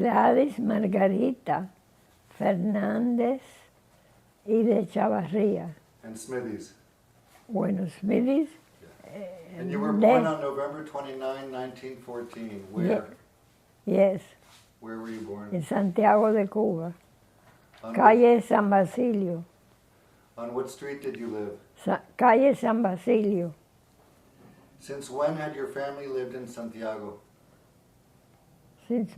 Gladys Margarita Fernández y de Chavarría. And Smithies. Bueno, smithies. And you were born on November 29, 1914. Where? Yes. Where were you born? En Santiago de Cuba. On Calle San Basilio. On what street did you live? Calle San Basilio. Since when had your family lived in Santiago? Since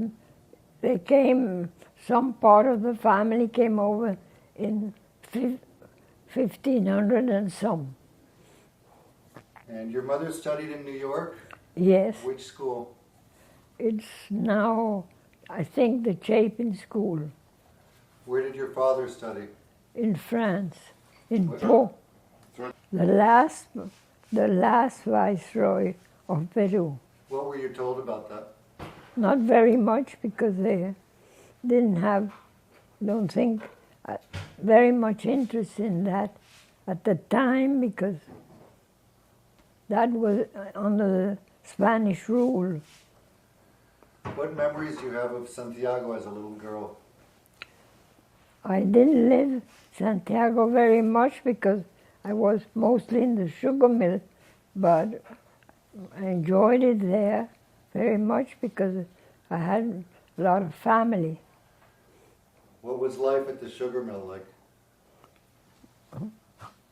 they came, some part of the family came over in 1500 and some. And your mother studied in New York? Yes. Which school? It's now, I think, the Chapin School. Where did your father study? In France, in Pau. The last viceroy of Peru. What were you told about that? Not very much, because they didn't have, don't think, very much interest in that at the time, because that was under the Spanish rule. What memories do you have of Santiago as a little girl? I didn't live Santiago very much because I was mostly in the sugar mill, but I enjoyed it there very much because I had a lot of family. What was life at the sugar mill like?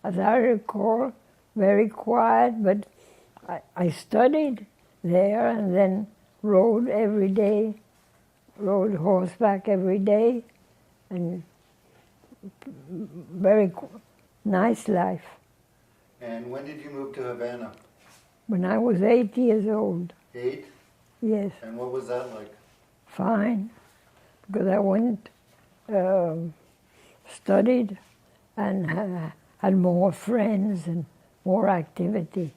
As I recall, very quiet, but I studied there and then rode every day, rode horseback every day, and very nice life. And when did you move to Havana? When I was 8 years old. 8? Yes. And what was that like? Fine, because I went, studied, and had more friends and more activity.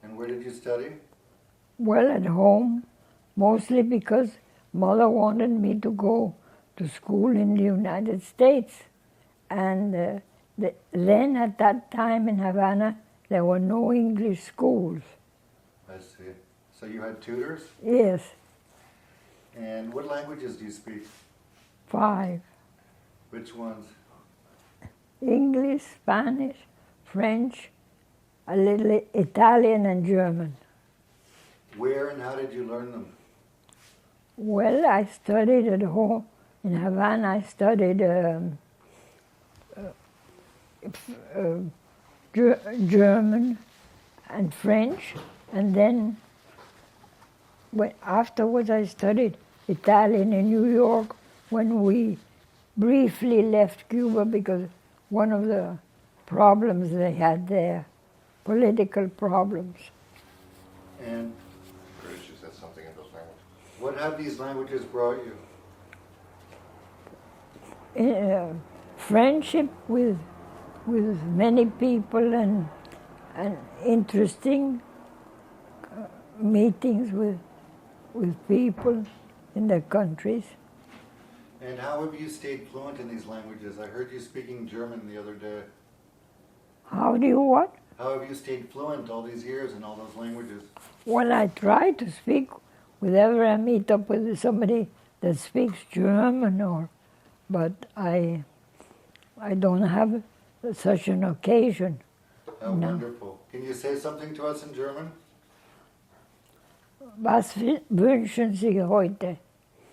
And where did you study? Well, at home, mostly because Mother wanted me to go to school in the United States. And then at that time in Havana, there were no English schools. I see. So you had tutors? Yes. And what languages do you speak? 5. Which ones? English, Spanish, French, a little Italian and German. Where and how did you learn them? Well, I studied at home. In Havana, I studied German and French, and then afterwards I studied Italian in New York when we briefly left Cuba because one of the problems they had there, political problems. And British, is that something in those languages? what have these languages brought you? Friendship with many people and interesting meetings with people in their countries. And how have you stayed fluent in these languages? I heard you speaking German the other day. How do you what? How have you stayed fluent all these years in all those languages? Well, I try to speak whenever I meet up with somebody that speaks German, but I don't have such an occasion. How wonderful. Can you say something to us in German? Was wünschen Sie heute?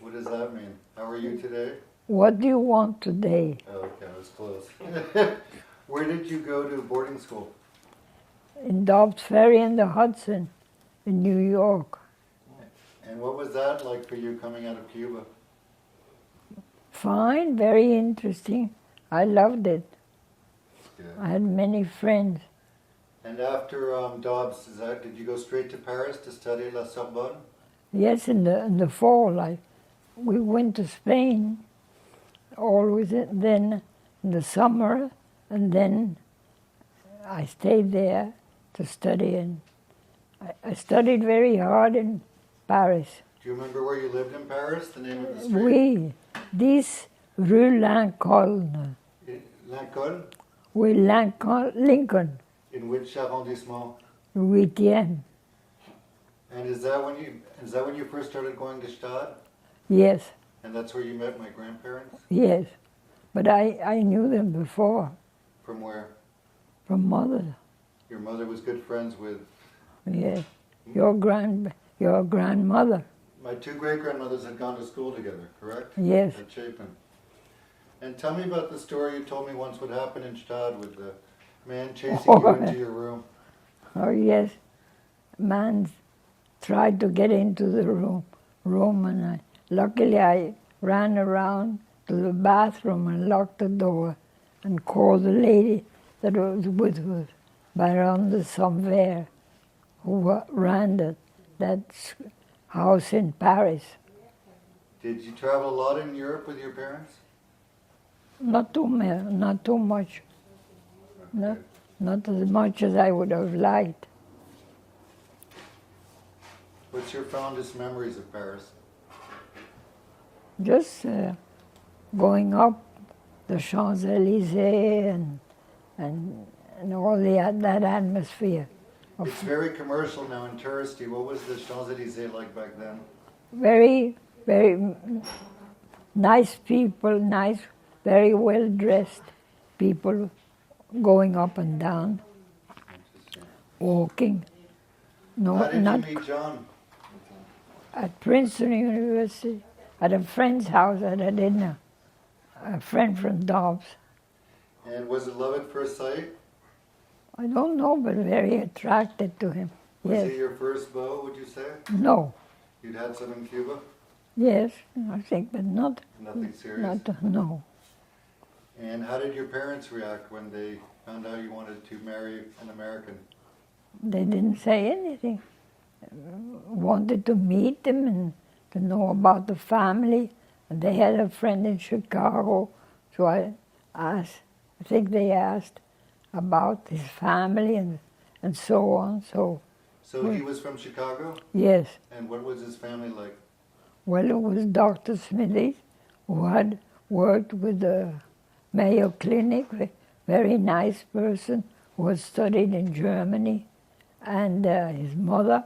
What does that mean? How are you today? What do you want today? Oh, okay, I was close. Where did you go to boarding school? In Dobbs Ferry in the Hudson, in New York. And what was that like for you coming out of Cuba? Fine, very interesting. I loved it. Yeah. I had many friends. And after Dobbs, did you go straight to Paris to study La Sorbonne? Yes, in the fall, we went to Spain, always then in the summer, and then I stayed there to study. And I studied very hard in Paris. Do you remember where you lived in Paris, the name of the street? This Rue Lincoln. Lincoln? Oui, Lincoln. In which arrondissement? 8e. And is that when you first started going to Stade? Yes. And that's where you met my grandparents? Yes. But I knew them before, From where? from mother. Your mother was good friends with? Yes. Your grandmother. My two great-grandmothers had gone to school together, correct? Yes. At Chapin. And tell me about the story you told me once would happen in Stad with the man chasing you into your room. Oh, yes. Man tried to get into the room and luckily I ran around to the bathroom and locked the door and called the lady that was with us, Baron de Somvert, who ran that house in Paris. Did you travel a lot in Europe with your parents? Not too much. Okay. Not as much as I would have liked. What's your fondest memories of Paris? Just going up the Champs-Élysées and all that atmosphere. It's very commercial now and touristy. What was the Champs-Élysées like back then? Very, very nice people, very well dressed people going up and down, walking. No, How did not you meet John? at Princeton University, at a friend's house at a dinner, a friend from Dobbs. And was it love at first sight? I don't know, but very attracted to him. Was Yes. he your first beau, would you say? No. You'd had some in Cuba? Yes, I think, but not. Nothing serious? No. And how did your parents react when they found out you wanted to marry an American? They didn't say anything. Wanted to meet him and to know about the family. And they had a friend in Chicago, so I think they asked about his family and so on. So He was from Chicago? yes, And what was his family like? well, it was Dr. Smithies who had worked with the Mayo Clinic, very nice person who had studied in Germany, and his mother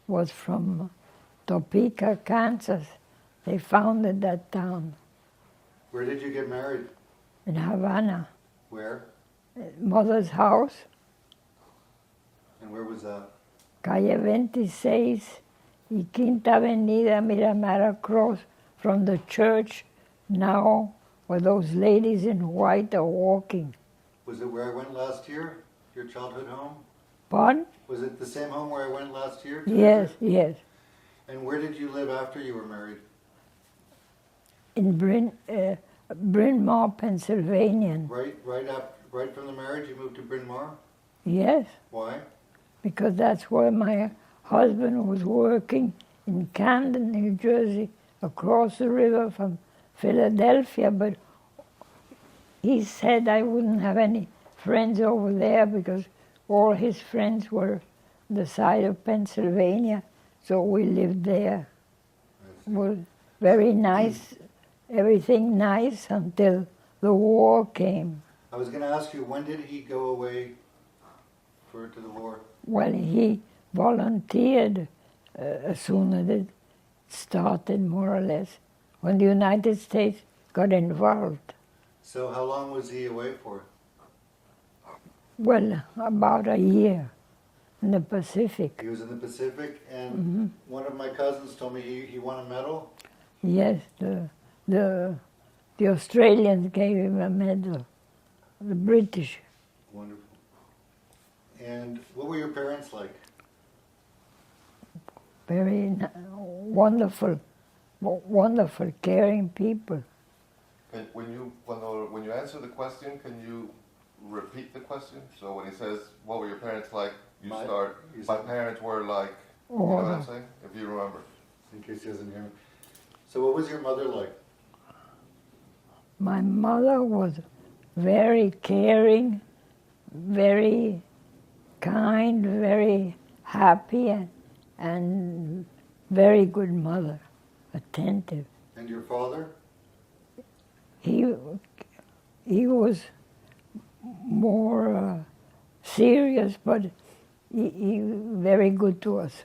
was from Topeka, Kansas. They founded that town Where did you get married? in Havana. Where? Mother's house, And where was that? calle 26 y Quinta Avenida, Miramar, across from the church now where those ladies in white are walking. Was it where I went last year? Your childhood home? Pardon? Was it the same home where I went last year? Yes, yes. And where did you live after you were married? In Bryn Mawr, Pennsylvania. Right from the marriage, you moved to Bryn Mawr? Yes, Why? because that's where my husband was working in Camden, New Jersey, across the river from Philadelphia, but he said I wouldn't have any friends over there because all his friends were the side of Pennsylvania, so we lived there. Was very nice, everything nice until the war came. I was going to ask you, when did he go away to the war? Well, he volunteered as soon as it started, more or less, when the United States got involved. So how long was he away for? Well, about a year in the Pacific. He was in the Pacific, and one of my cousins told me he won a medal. Yes, the Australians gave him a medal, the British. Wonderful. And what were your parents like? Very wonderful, caring people. When you answer the question, can you repeat the question? So when he says, "What were your parents like?" My parents were like. You know what I'm saying? If you remember. In case he doesn't hear me. So what was your mother like? My mother was very caring, very kind, very happy, and very good mother, attentive. And your father? He was more serious, but he very good to us.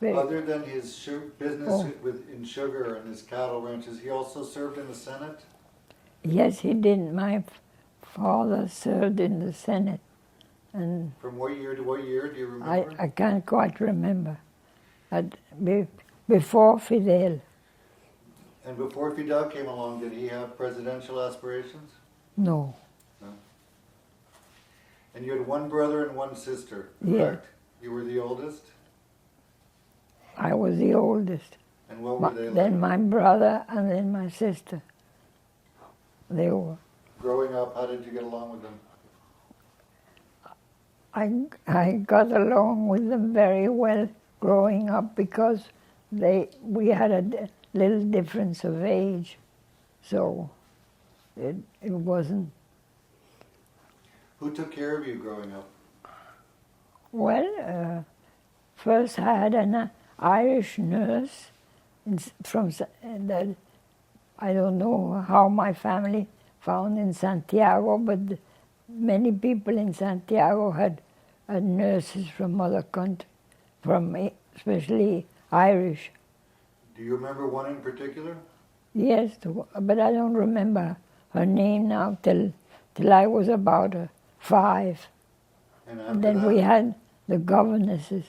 Other than his business in sugar and his cattle ranches, he also served in the Senate? Yes, he did. My father served in the Senate. And from what year to what year, do you remember? I can't quite remember. Before Fidel. And before Fidel came along, did he have presidential aspirations? No. No. And you had one brother and one sister, correct? You were the oldest? I was the oldest. And what were they like? Then my brother and then my sister. They were. Growing up, how did you get along with them? I got along with them very well growing up because we had a little difference of age, so it wasn't. Who took care of you growing up? Well, first I had an Irish nurse that I don't know how my family found in Santiago, but many people in Santiago had nurses from other countries, especially Irish. Do you remember one in particular? Yes, but I don't remember her name now till I was about 5. And then that, we had the governesses.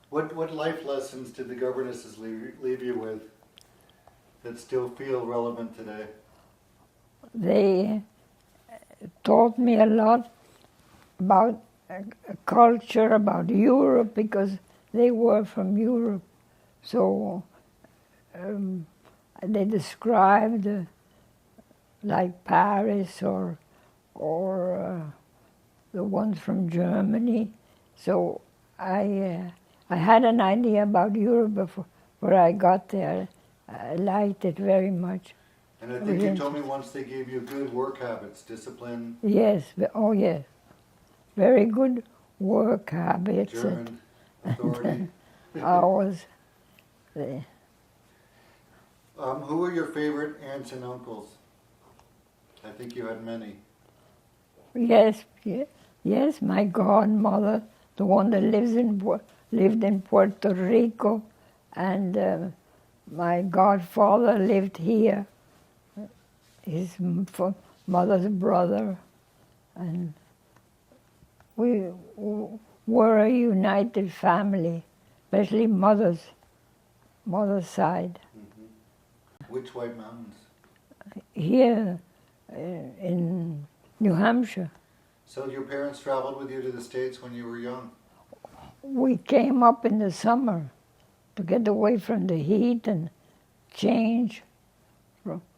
What life lessons did the governesses leave you with that still feel relevant today? They taught me a lot about culture, about Europe, because they were from Europe. So they described like Paris or the ones from Germany. So I had an idea about Europe before I got there. I liked it very much. And I think you told me once they gave you good work habits, discipline. Yes, oh yes. Very good work habits. German authority. Hours. Who were your favorite aunts and uncles? I think you had many. Yes, my godmother, the one that lived in Puerto Rico, and my godfather lived here, his mother's brother, and we were a united family, especially mother's side. Mm-hmm. Which White Mountains? Here in New Hampshire. So your parents traveled with you to the States when you were young? We came up in the summer to get away from the heat and change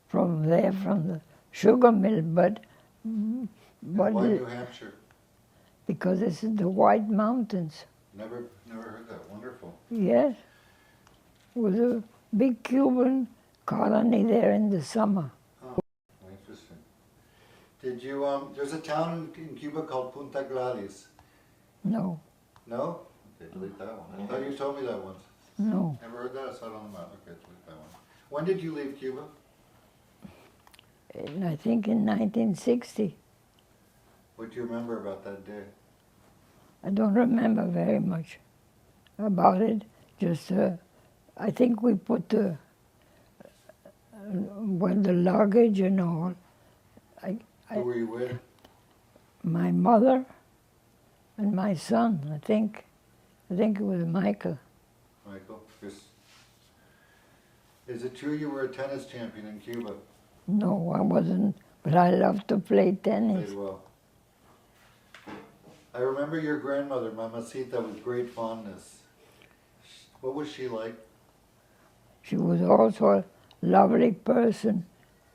from the sugar mill, but why New Hampshire? Because this is the White Mountains. Never heard that. Wonderful. Yes. It was a big Cuban colony there in the summer. Oh, interesting. Did you, there's a town in Cuba called Punta Gladys. No. No? Okay, delete that one. I thought you told me that once. No. Never heard that? I saw it on the map. Okay, delete that one. When did you leave Cuba? I think in 1960. What do you remember about that day? I don't remember very much about it. Just, I think we put the luggage and all. Who were you with? My mother and my son, I think. I think it was Michael. Michael? Is it true you were a tennis champion in Cuba? No, I wasn't, but I loved to play tennis. Played well. I remember your grandmother, Mamacita, with great fondness. What was she like? She was also a lovely person,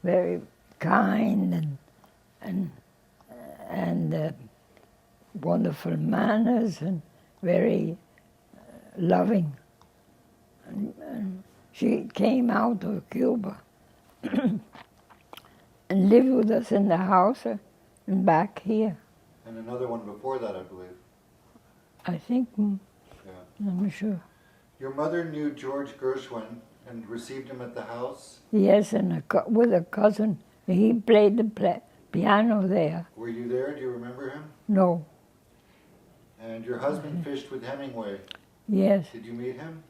very kind and wonderful manners and very loving. And she came out of Cuba and lived with us in the house and back here. And another one before that, I believe. I think, Yeah. I'm sure. Your mother knew George Gershwin and received him at the house? Yes, and with a cousin. He played the piano there. Were you there? Do you remember him? No. And your husband fished with Hemingway. Yes. Did you meet him?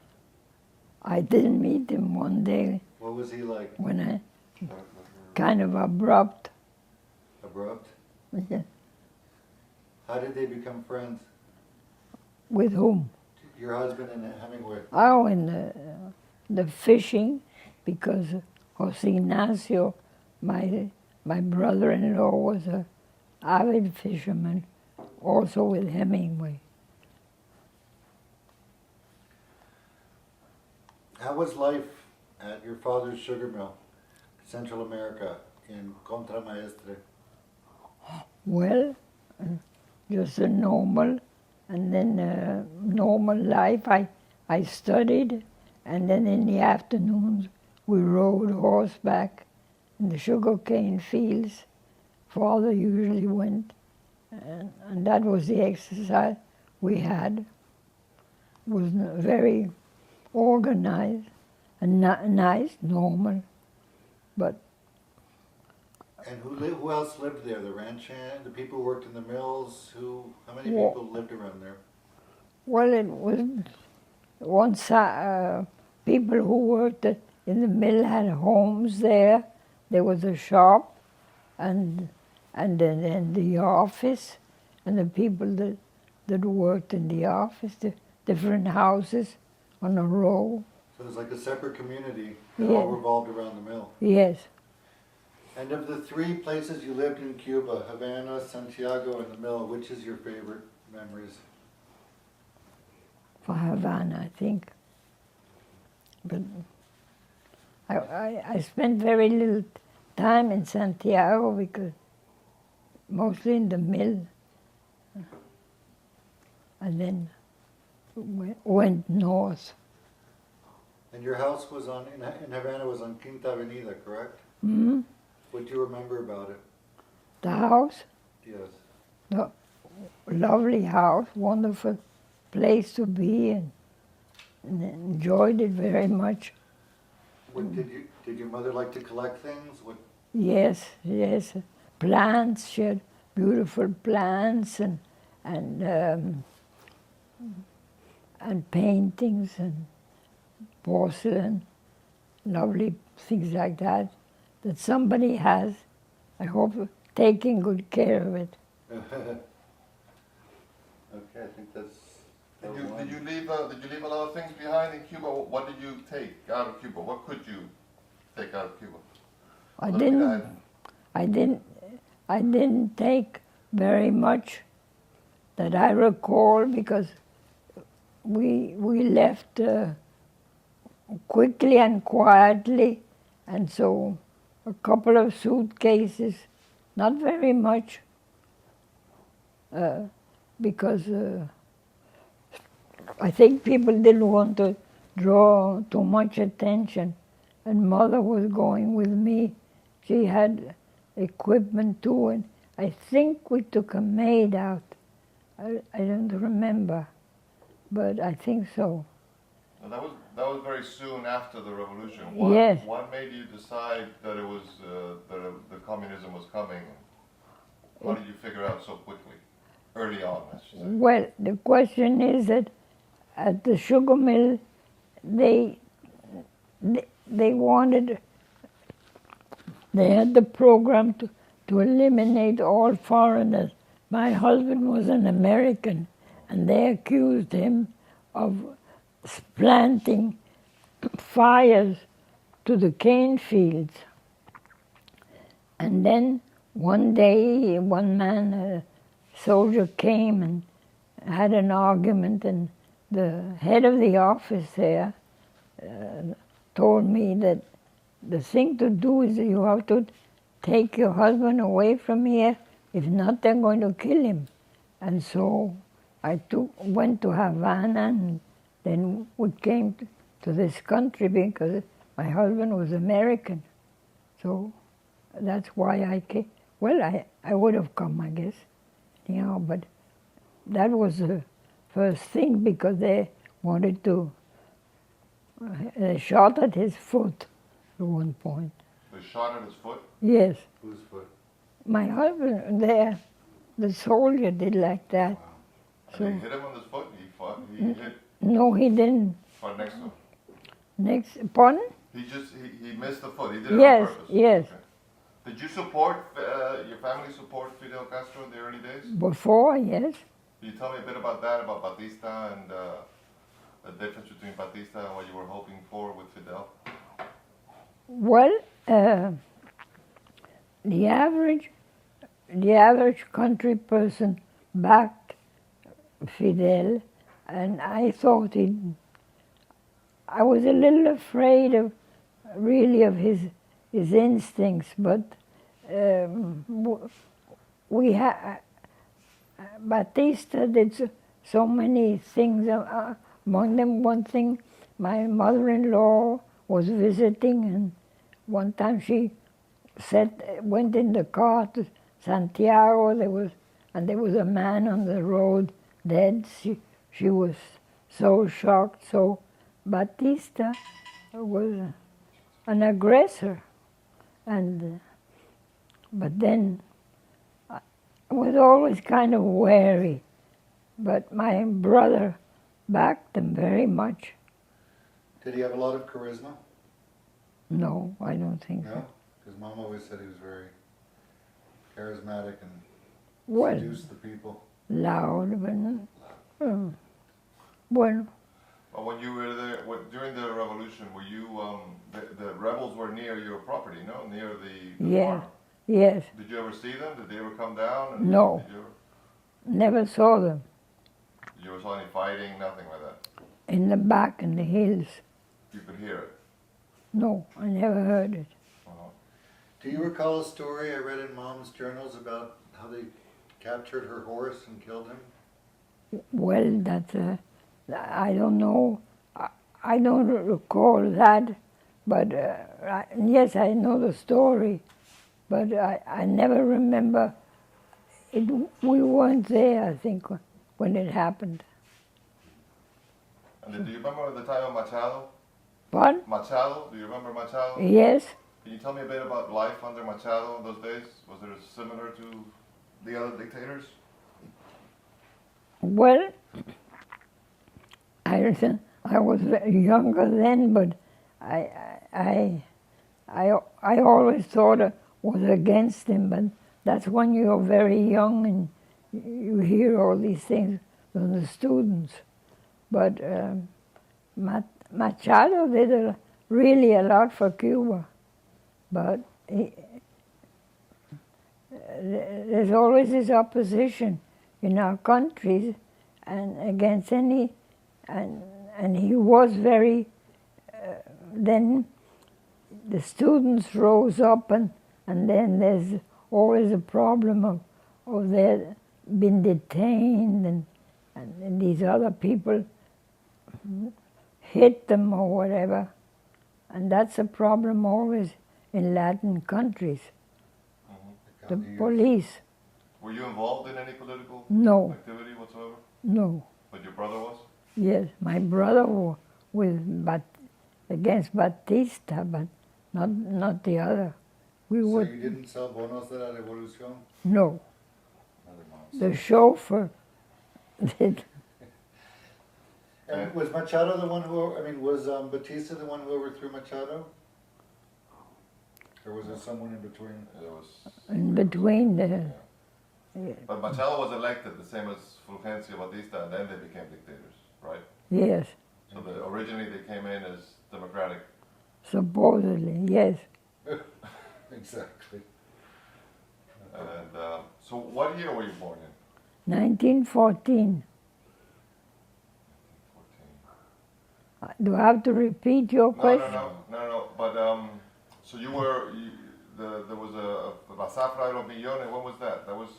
I didn't meet him one day What was he like? when I kind of abrupt. Abrupt? Yeah. How did they become friends? With whom? Your husband and Hemingway. Oh, in the fishing, because Jose Ignacio, my brother-in-law, was a avid fisherman, also with Hemingway. How was life at your father's sugar mill, Central America, in Contramaestre? Well, just a normal, and then normal life. I studied, and then in the afternoons we rode horseback in the sugarcane fields. Father usually went, and that was the exercise we had. It was very organized and nice, normal, but. And who else lived there? The ranch hand, the people who worked in the mills. How many people lived around there? Well, it was once people who worked in the mill had homes there. There was a shop, and then the office, and the people that worked in the office, the different houses on a row. So it was like a separate community that Yeah. all revolved around the mill. Yes. And of the three places you lived in Cuba, Havana, Santiago, and the mill, which is your favorite memories? For Havana, I think. But I spent very little time in Santiago because mostly in the mill. And then went north. And your house was in Havana was on Quinta Avenida, correct? Hmm. What do you remember about it? The house, Yes. the lovely house, wonderful place to be, and enjoyed it very much. Did your mother like to collect things? Yes, plants. She had beautiful plants and paintings and porcelain, lovely things like that somebody has, I hope, taking good care of it. Okay, I think that's. Did you leave a lot of things behind in Cuba? What did you take out of Cuba? What could you take out of Cuba? I didn't take very much that I recall, because we left quickly and quietly, and so a couple of suitcases, not very much, because I think people didn't want to draw too much attention, and Mother was going with me. She had equipment too, and I think we took a maid out. I don't remember, but I think so. Now that was very soon after the revolution. Yes. What made you decide that it was the communism was coming? How did you figure out so quickly, early on, I should say? Well, the question is that at the sugar mill, they had the program to eliminate all foreigners. My husband was an American, and they accused him of planting fires to the cane fields. And then one day, one man, a soldier, came and had an argument, and the head of the office there told me that the thing to do is you have to take your husband away from here. If not, they're going to kill him. And so I went to Havana, and then we came to this country because my husband was American. So that's why I came. Well, I would have come, I guess, but that was the first thing, because they wanted to, they shot at his foot at one point. They shot at his foot? Yes. Whose foot? My husband there, the soldier did like that. Wow. So, They hit him on his foot and he fought? He hit? No, he didn't. Fought next to him? Next, pardon? He missed the foot. He did it Yes, on purpose. yes. Okay. Did you support, your family support Fidel Castro in the early days? Before, yes. Can you tell me a bit about that, about Batista and the difference between Batista and what you were hoping for with Fidel? Well, the average country person backed Fidel, and I thought I was a little afraid of his instincts, but Batista did so many things. Among them, one thing, my mother-in-law was visiting, and one time she went in the car to Santiago. There was a man on the road dead. She was so shocked. So Batista was an aggressor, but then I was always kind of wary. But my brother backed him very much. Did he have a lot of charisma? No, I don't think so. No? Because Mom always said he was very charismatic and Well, seduced the people. loud, but well, Well, when you were there, during the revolution, were you, the rebels were near your property, no? Near the yeah, farm. yes. Did you ever see them? Did they ever come down? And No. Never saw them. Did you ever saw any fighting? Nothing like that? In the back, in the hills. You could hear it? No, I never heard it. Uh-huh. Do you recall a story I read in Mom's journals about how they captured her horse and killed him? Well, I don't know. I don't recall that, but yes, I know the story, but I never remember it. We weren't there, I think, when it happened. And do you remember the time of Machado? What? Machado? Do you remember Machado? Yes. Can you tell me a bit about life under Machado in those days? Was it similar to the other dictators? Well, I was younger then, but I always thought I was against him. But that's when you're very young and you hear all these things from the students. But Machado did really a lot for Cuba. But there's always this opposition in our countries and against any, and he was very, then the students rose up and then there's always a problem of their being detained and these other people hit them or whatever. And that's a problem always in Latin countries. The police. Were you involved in any political activity whatsoever? No. But your brother was? Yes, my brother was against Batista, but not the other. So you didn't sell bonos de la revolución? No. The chauffeur did. And was Machado the one who, was Batista the one who overthrew Machado? Or was there someone in between? It was in between. Yeah. But Machado was elected the same as Fulgencio Batista, and then they became dictators, right? Yes. So originally they came in as democratic. Supposedly, yes. Exactly. And so what year were you born in? 1914. Do I have to repeat your question? No. But so there was La Zafra de los Millones. When was that? That was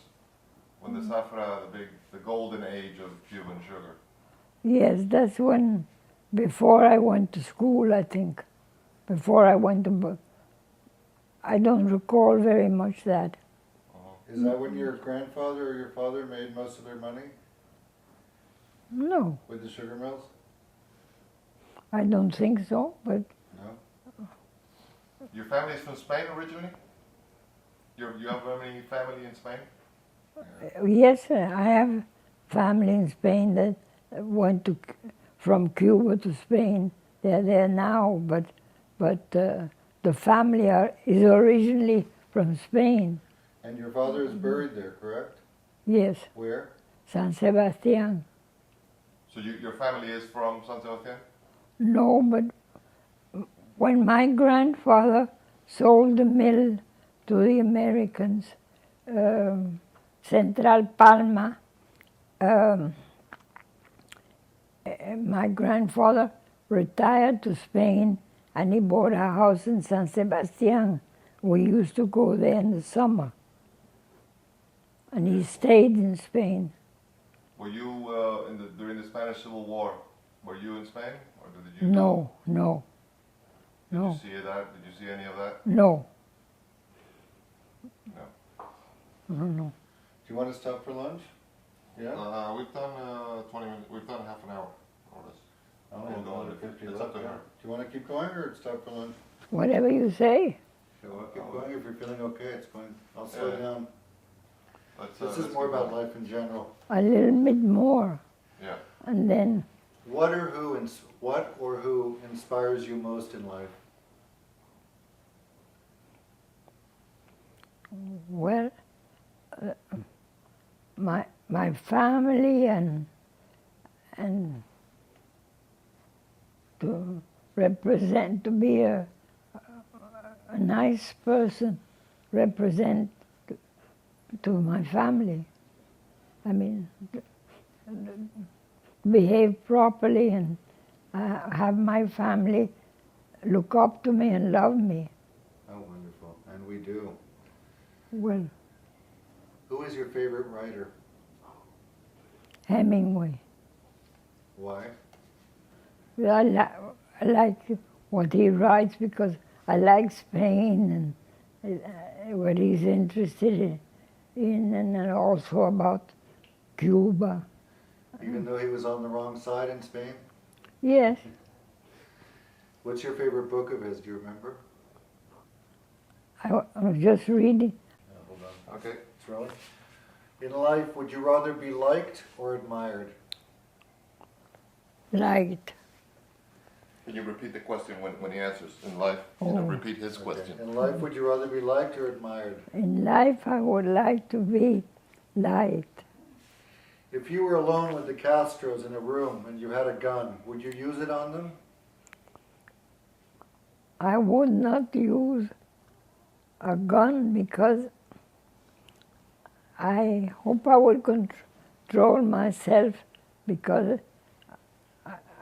when the Zafra, the golden age of Cuban sugar. Yes, that's when, before I went to school, I think. Before I went to, I don't recall very much that. Is that when your grandfather or your father made most of their money? No. With the sugar mills? I don't think so, but... No? Your family is from Spain originally? You have any family in Spain? Yes, I have family in Spain that went from Cuba to Spain they're there now, but the family is originally from Spain. And your father is buried there, correct? Yes, Where? San Sebastian. So your family is from San Sebastian? No, but when my grandfather sold the mill to the Americans, Central Palma, my grandfather retired to Spain and he bought a house in San Sebastian. We used to go there in the summer. And he stayed in Spain. Were you during the Spanish Civil War? Were you in Spain, or did you? No. Did you see that? Did you see any of that? No. No. Do you want to stop for lunch? Yeah? We've done 20 minutes. We've done half an hour, more or less. Oh, We'll go another on. 50 It's left up to there. her. Do you want to keep going or stop for lunch? Whatever you say. Sure, I'll keep going if you're feeling okay. It's going. I'll slow Yeah. down. Let's, This let's is more keep about going. life in general. A little bit more. Yeah. And then, What or who inspires you most in life? well, my family and to represent, to be a nice person, represent to my family. I mean, behave properly and have my family look up to me and love me. Oh, wonderful. And we do. Well, Who is your favorite writer? Hemingway. Why? Well, I like what he writes because I like Spain and what he's interested in, and also about Cuba. Even though he was on the wrong side in Spain? Yes, What's your favorite book of his? Do you remember? I was just reading. Hold on. Okay. It's rolling. In life, would you rather be liked or admired? Liked. Can you repeat the question when he answers in life? Oh. Repeat his question. In life, would you rather be liked or admired? In life, I would like to be liked. If you were alone with the Castros in a room and you had a gun, would you use it on them? I would not use a gun because I hope I would control myself because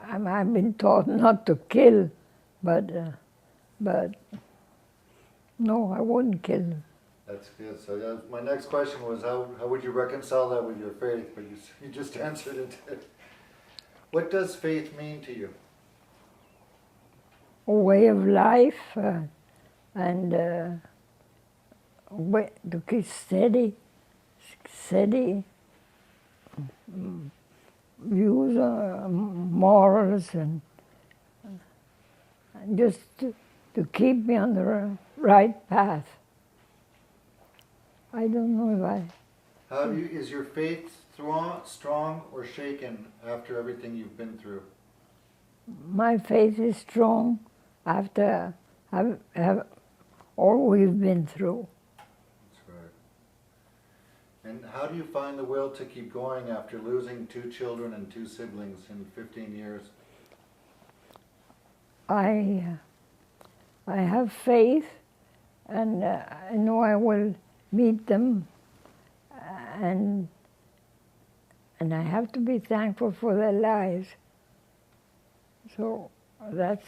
I've been taught not to kill, but no, I wouldn't kill them. That's good. So my next question was how would you reconcile that with your faith? But you just answered it. What does faith mean to you? A way of life and way to keep steady views, morals, and just to keep me on the right path. I don't know if Is your faith strong or shaken after everything you've been through? my faith is strong after have all we've been through. That's right. And how do you find the will to keep going after losing 2 children and 2 siblings in 15 years? I have faith, and I know I will meet them, and I have to be thankful for their lives. So that's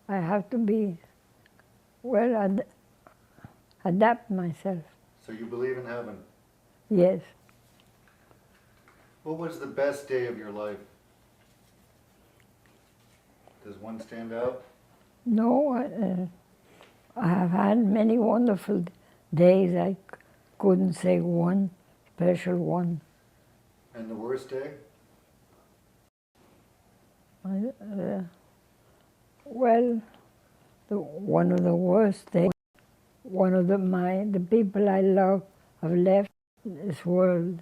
I have to be adapt myself. So you believe in heaven. Yes. What was the best day of your life? Does one stand out? No, I have had many wonderful days. I couldn't say one special one. And the worst day? Well, one of the worst days, one of the people I love have left this world,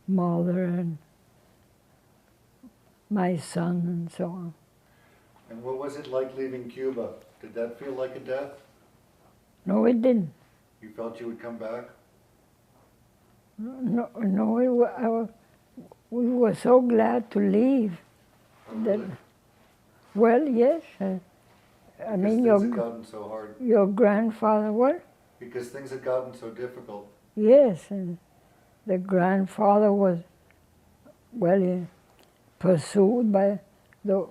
mother and my son and so on. And what was it like leaving Cuba? Did that feel like a death? No, it didn't. You felt you would come back? No, no, we were so glad to leave. That, Really? well, yes. I mean, Because things had gotten so hard. your grandfather, what? Because things had gotten so difficult. Yes, and the grandfather was, well, pursued by the,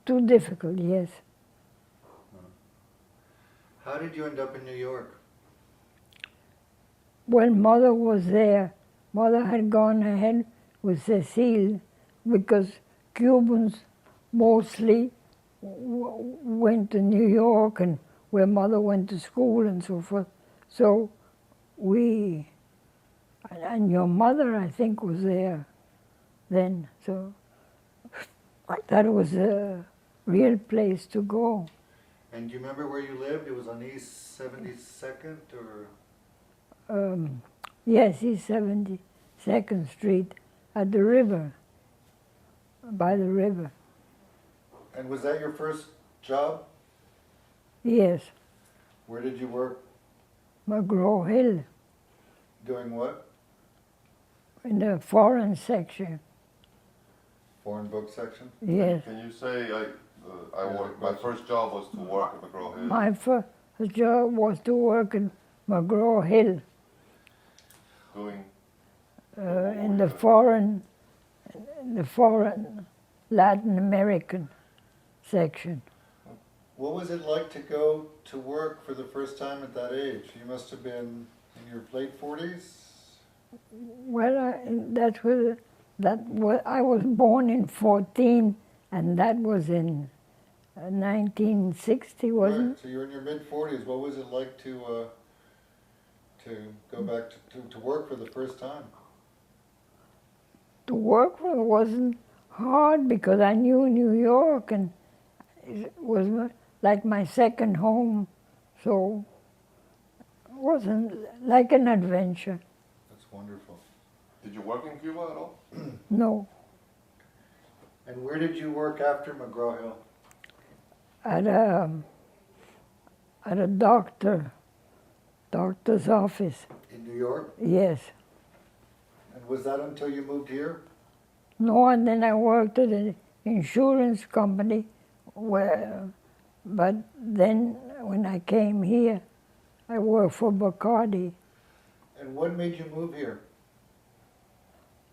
too difficult, yes. How did you end up in New York? Well, Mother was there. Mother had gone ahead with Cecile because Cubans mostly went to New York and where Mother went to school and so forth. So and your mother, I think, was there then. So that was a real place to go. And do you remember where you lived? It was on East 72nd or? Yes, East 72nd Street at the river, by the river. And was that your first job? Yes, Where did you work? McGraw Hill, Doing what? in the foreign section. Foreign book section? Yes. Can you say my first job was to work at McGraw Hill? My first job was to work in McGraw Hill. Doing In the foreign Latin American section. What was it like to go to work for the first time at that age? You must have been in your late 40s? Well, I was born in 14, and that was in 1960, wasn't Right, so you're in your mid-40s. What was it like to go back to work for the first time? To work wasn't hard because I knew New York and it was like my second home, so it wasn't like an adventure. That's wonderful. Did you work in Cuba at all? No, And where did you work after McGraw Hill? at a doctor's office. In New York? Yes. And was that until you moved here? No, and then I worked at an insurance company but then when I came here, I worked for Bacardi. And what made you move here?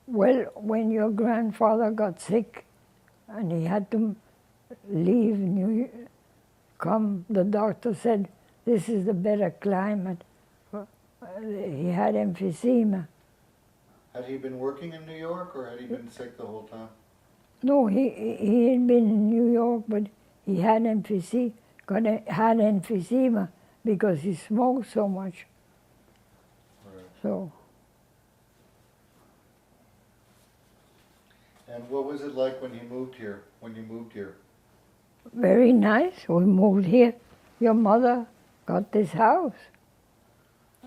Well, when your grandfather got sick and he had to leave the doctor said, this is the better climate. He had emphysema. Had he been working in New York or had he been sick the whole time? No, he had been in New York, but he had emphysema because he smoked so much. Right. So, And what was it like when you moved here? very nice. We moved here. Your mother got this house.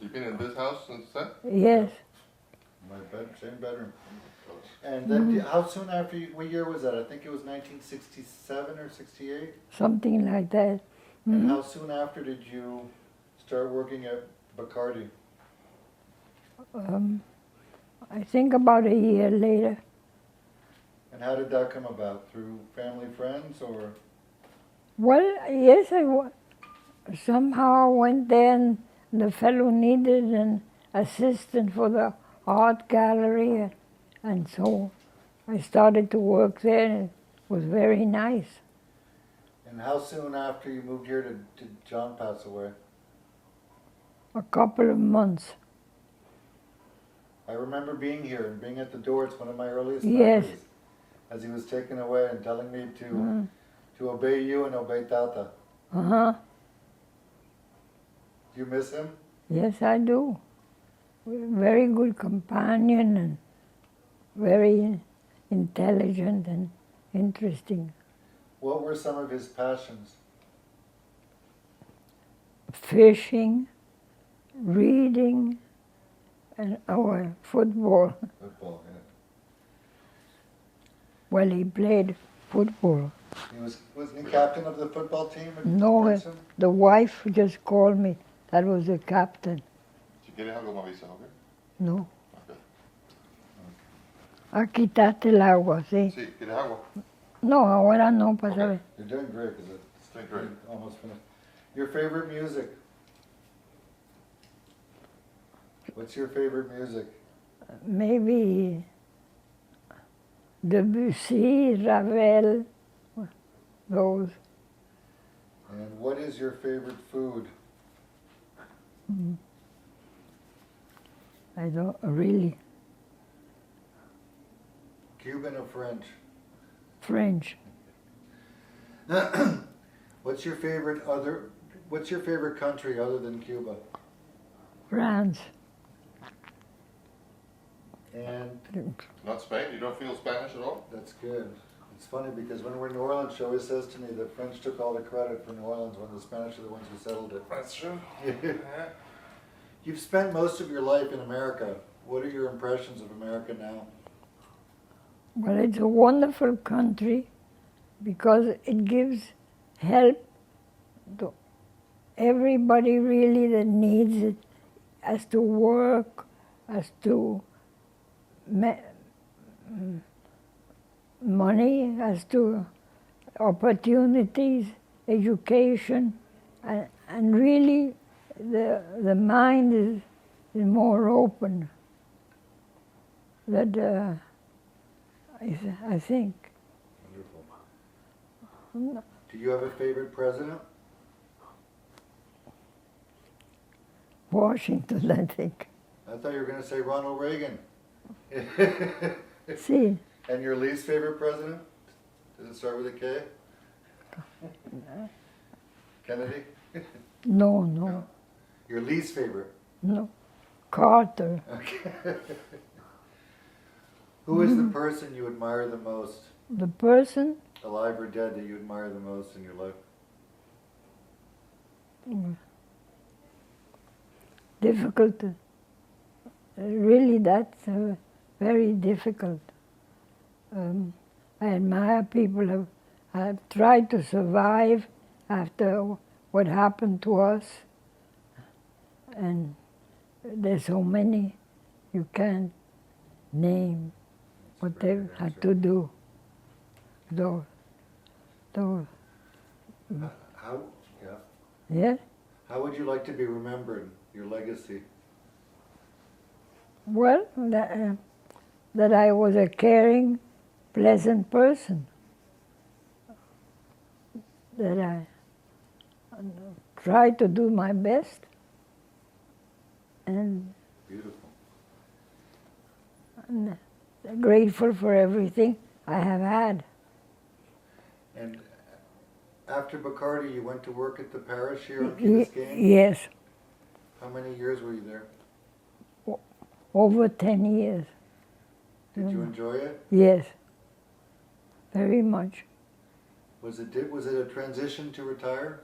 You've been in this house since then? Yes. Same bedroom. And then how soon after what year was that? I think it was 1967 or 68? Something like that. And how soon after did you start working at Bacardi? I think about a year later. And how did that come about? Through family, friends, or? Well, yes, somehow I went there and the fellow needed an assistant for the art gallery, and so I started to work there, and it was very nice. And how soon after you moved here did John pass away? A couple of months. I remember being here and being at the door. It's one of my earliest Yes. memories. As he was taken away and telling me to obey you and obey Tata. Uh-huh. Do you miss him? Yes, I do. Very good companion and very intelligent and interesting. What were some of his passions? Fishing, reading, and football. Football, yeah. Well, he played football. Wasn't he captain of the football team at No, Princeton? the wife just called me. That was the captain. Si quieres algo me avisa, ¿ok? No. Okay. A quitarte el agua, ¿sí? Sí, ¿quieres agua? No, ahora no, para Okay. saber. You're doing great, because it's Doing great. almost finished. Your favorite music? What's your favorite music? Maybe Debussy, Ravel, those. And what is your favorite food? I don't really. Cuban or French? French. What's your favorite country other than Cuba? France. And Not Spain? You don't feel Spanish at all? that's good. It's funny because when we're in New Orleans, she always says to me that French took all the credit for New Orleans when the Spanish are the ones who settled it. That's true. You've spent most of your life in America. What are your impressions of America now? Well, it's a wonderful country because it gives help to everybody really that needs it, as to work, as to money, as to opportunities, education, and really the mind is more open. That I think. Wonderful. Do you have a favorite president? Washington, I think. I thought you were going to say Ronald Reagan. See, And your least favorite president? Does it start with a K? Kennedy? no, no, Your least favorite? no. Carter. Okay. Who is the person you admire the most, The person, alive or dead, that you admire the most in your life? difficult. Really, that's very difficult. I admire people who have tried to survive after what happened to us. And there's so many you can't name what they've had to do. Those, How? Yeah. yeah? How would you like to be remembered? Your legacy? Well, that I was a caring, pleasant person. That I tried to do my best. And Beautiful. I'm grateful for everything I have had. And after Bacardi, you went to work at the parish here on Key Biscayne? Yes, How many years were you there? over 10 years. Did you enjoy it? Yes, very much. Was it a transition to retire?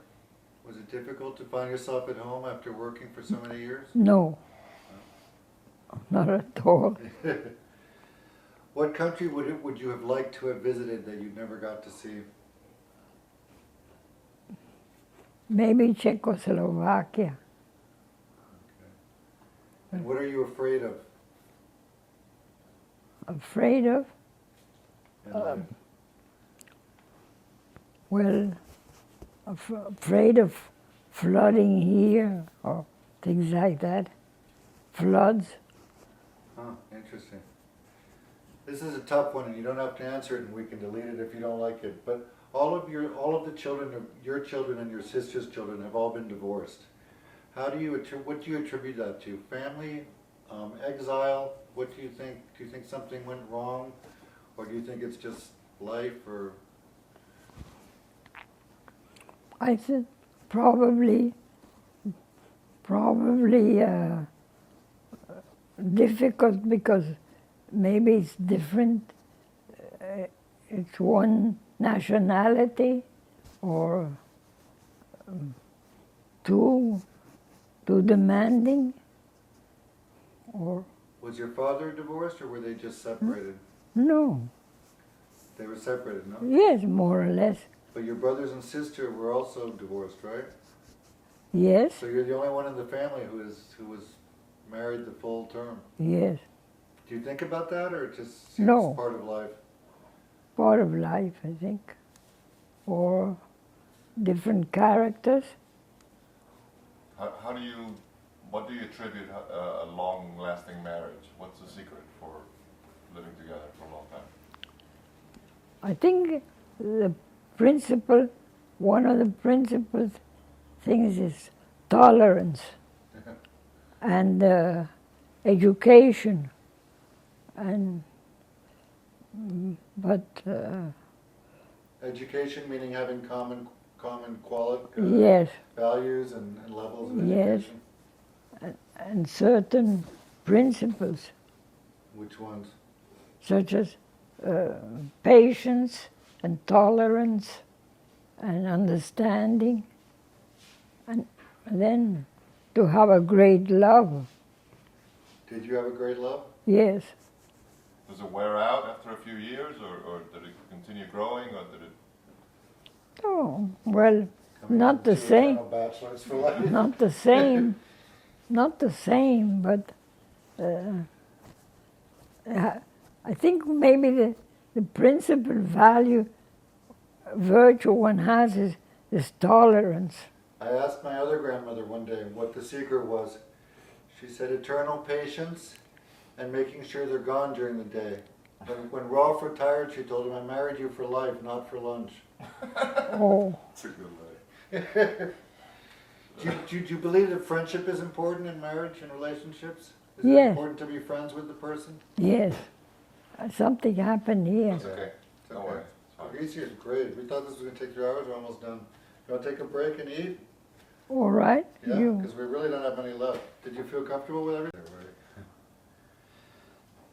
Was it difficult to find yourself at home after working for so many years? No, not at all. What country would you have liked to have visited that you never got to see? Maybe Czechoslovakia. And what are you afraid of? Afraid of? in life? Well, afraid of flooding here or things like that. Floods. Huh, interesting. This is a tough one, and you don't have to answer it, and we can delete it if you don't like it. But all of the children of your children and your sister's children have all been divorced. What do you attribute that to? Family, exile? What do you think? Do you think something went wrong, or do you think it's just life? Or I think probably difficult because maybe it's different. It's one nationality or too demanding, or was your father divorced, or were they just separated? no, They were separated, no? Yes, more or less. But your brothers and sister were also divorced, right? Yes, So you're the only one in the family who was married the full term. yes. Do you think about that, or it just seems No. part of life? Part of life, I think. Or different characters. What do you attribute a long-lasting marriage? What's the secret for living together for a long time? I think the principal, one of the principal things is tolerance and education, and but Education meaning having common quality, yes, values and levels of yes, education. and certain principles Which ones? such as patience and tolerance and understanding, and then to have a great love. Did you have a great love? Yes. Does it wear out after a few years, or did it continue growing, or did it? Oh, well, Coming not the to same. eternal bachelors for life. Not the same. Not the same, but I think maybe the principal virtue one has is tolerance. I asked my other grandmother one day what the secret was. She said eternal patience and making sure they're gone during the day. When Rolf retired, she told him, I married you for life, not for lunch. Oh, That's a good way. Do you believe that friendship is important in marriage and relationships? Is it Yes. important to be friends with the person? yes. Something happened here. That's okay. Don't worry. It's fine. Greasy is great. We thought this was going to take 3 hours. We're almost done. You want to take a break and eat? All right. Yeah, You. because we really don't have any left. Did you feel comfortable with everything?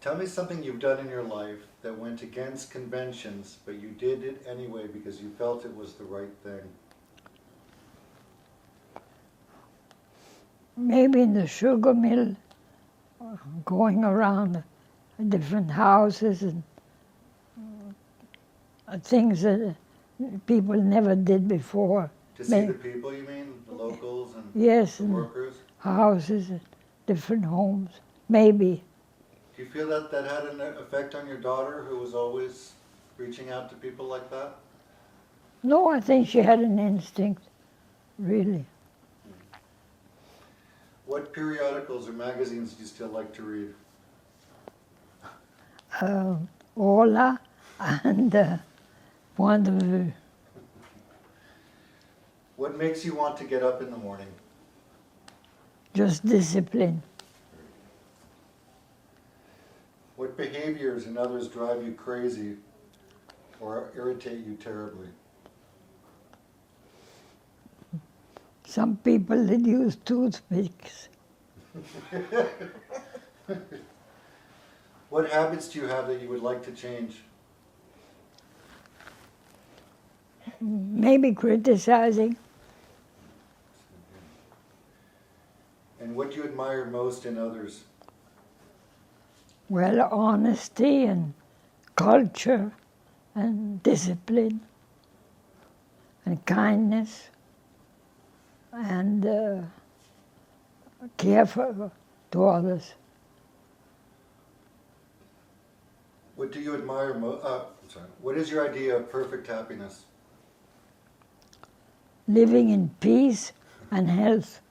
Tell me something you've done in your life that went against conventions, but you did it anyway because you felt it was the right thing. Maybe in the sugar mill, going around different houses and things that people never did before. To see the people, you mean? The locals and Yes, the and workers? houses and different homes. Maybe. Do you feel that that had an effect on your daughter, who was always reaching out to people like that? No, I think she had an instinct, really. What periodicals or magazines do you still like to read? Hola and Point de Vue. What makes you want to get up in the morning? Just discipline. What behaviors in others drive you crazy or irritate you terribly? Some people that use toothpicks. What habits do you have that you would like to change? Maybe criticizing. And what do you admire most in others? Well, honesty and culture and discipline and kindness and care to others. What do you admire what is your idea of perfect happiness? Living in peace and health.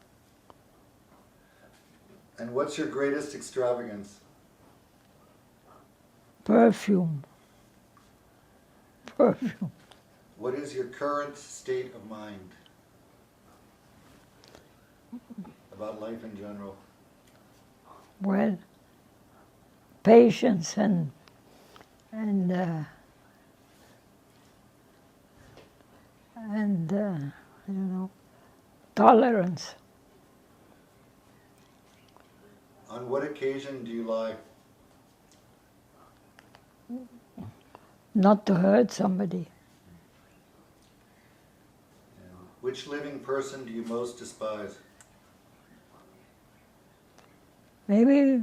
And what's your greatest extravagance? Perfume. Perfume. What is your current state of mind about life in general? Well, patience and I don't know, tolerance. On what occasion do you lie? Not to hurt somebody. Which living person do you most despise? Maybe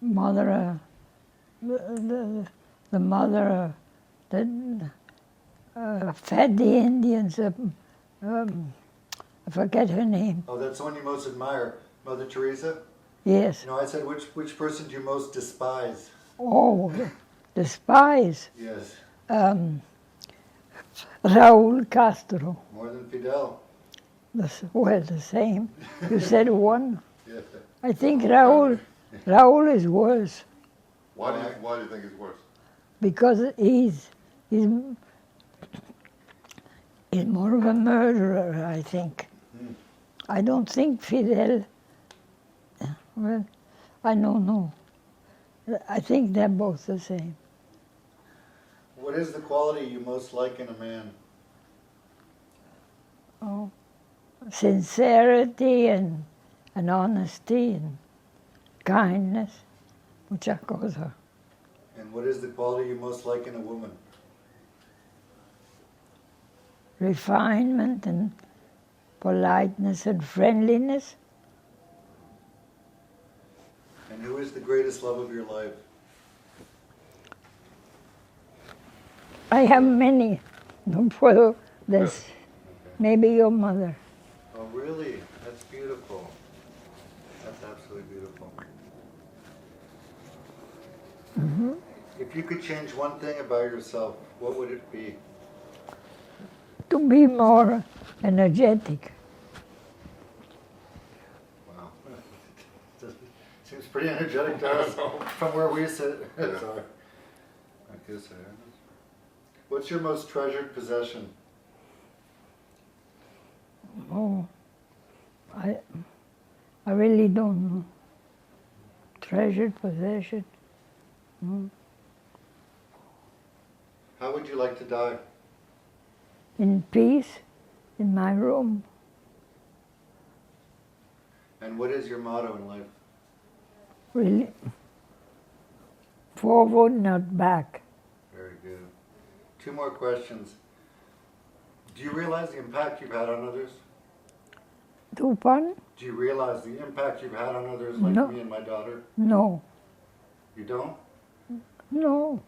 mother, the mother that fed the Indians. I forget her name. Oh, that's the one you most admire, Mother Teresa? Yes. No, I said which person do you most despise? Oh, despise. Yes. Raúl Castro. More than Fidel. Well, the same. You said one. Yes. I think Raúl is worse Why do you think it's worse? because he's more of a murderer, I think. I don't think Fidel, well, I don't know. I think they're both the same. What is the quality you most like in a man? Oh, sincerity and honesty and kindness, muchas cosas. And what is the quality you most like in a woman? Refinement and politeness and friendliness. And who is the greatest love of your life? I have many. No puedo decir. Maybe your mother. Oh, really? That's beautiful. That's absolutely beautiful. Mm-hmm. If you could change one thing about yourself, what would it be? To be more energetic. Wow. Seems pretty energetic to us from where we sit. Sorry. I guess I am. What's your most treasured possession? Oh, I really don't know. Treasured possession. How would you like to die? In peace, in my room. And what is your motto in life? Really. Forward, not back. Very good. 2 more questions. Do you realize the impact you've had on others? Pardon? Do you realize the impact you've had on others, like No. me and my daughter? No. You don't? No.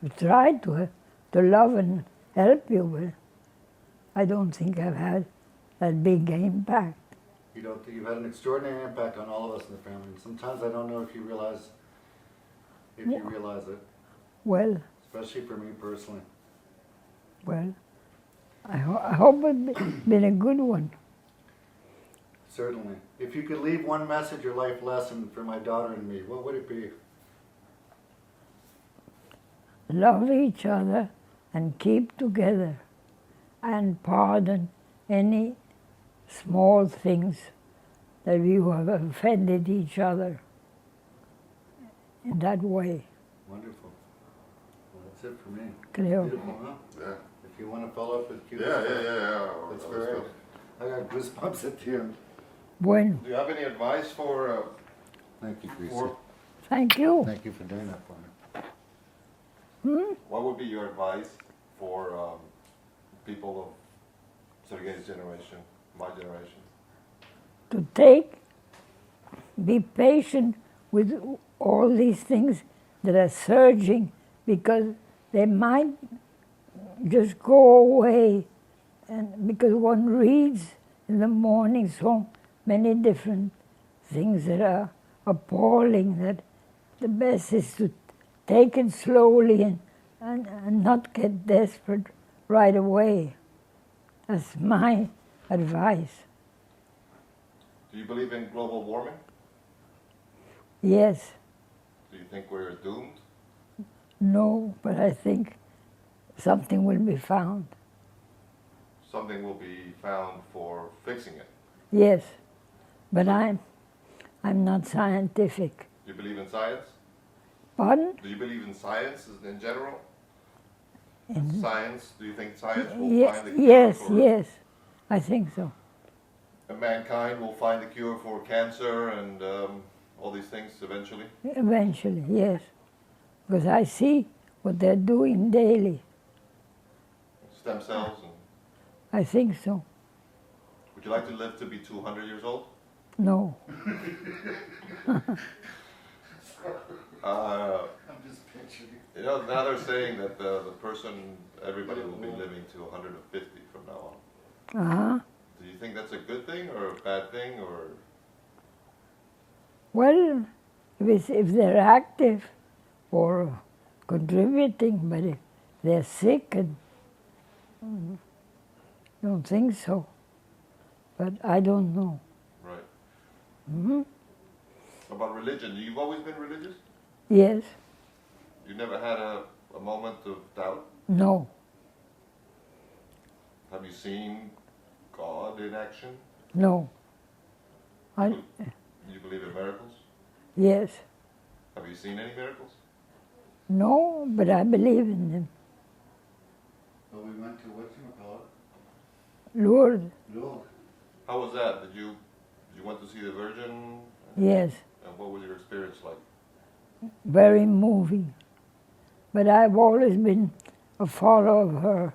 I tried to love and help you, but I don't think I've had that big impact. You don't think you've had an extraordinary impact on all of us in the family. Sometimes I don't know if you realize it, Well, especially for me personally. well, I hope it's been a good one. Certainly. If you could leave one message or life lesson for my daughter and me, what would it be? Love each other and keep together and pardon any small things that you have offended each other in that way. Wonderful. Well, that's it for me. Cleo. Beautiful, huh? Yeah. If you want to follow up with cute Yeah. That's That was great. good. I got goosebumps at the end. Bueno. Do you have any advice for? Thank you, Gracie. Thank you. Thank you for doing that for me. What would be your advice for people of Sergei's generation, my generation? To be patient with all these things that are surging, because they might just go away. And because one reads in the morning so many different things that are appalling, that the best is to take it slowly and not get desperate right away. That's my advice. Do you believe in global warming? Yes. Do you think we're doomed? No, but I think something will be found. Something will be found for fixing it. Yes, but I'm not scientific. Do you believe in science? Pardon? Do you believe in science in general? In- Science? Do you think science will Yes, find the cure yes, for yes. I think so. mankind will find the cure for cancer and all these things eventually? Eventually, yes. Because I see what they're doing daily. Stem cells and I think so. would you like to live to be 200 years old? No. I'm just picturing. You know, now they're saying that everybody will be living to 150 from now on. Uh-huh. Do you think that's a good thing or a bad thing, or? Well, if they're active or contributing, but if they're sick, and don't think so. But I don't know. Right. Mm-hmm. About religion, you've always been religious? Yes. You never had a moment of doubt? No. Have you seen God in action? No. You believe in miracles? Yes. Have you seen any miracles? No, but I believe in them. Well, we went to, whatchamacallit? Lord. Lord. How was that? Did you went to see the Virgin? Yes. And what was your experience like? Very moving. But I've always been a follower of her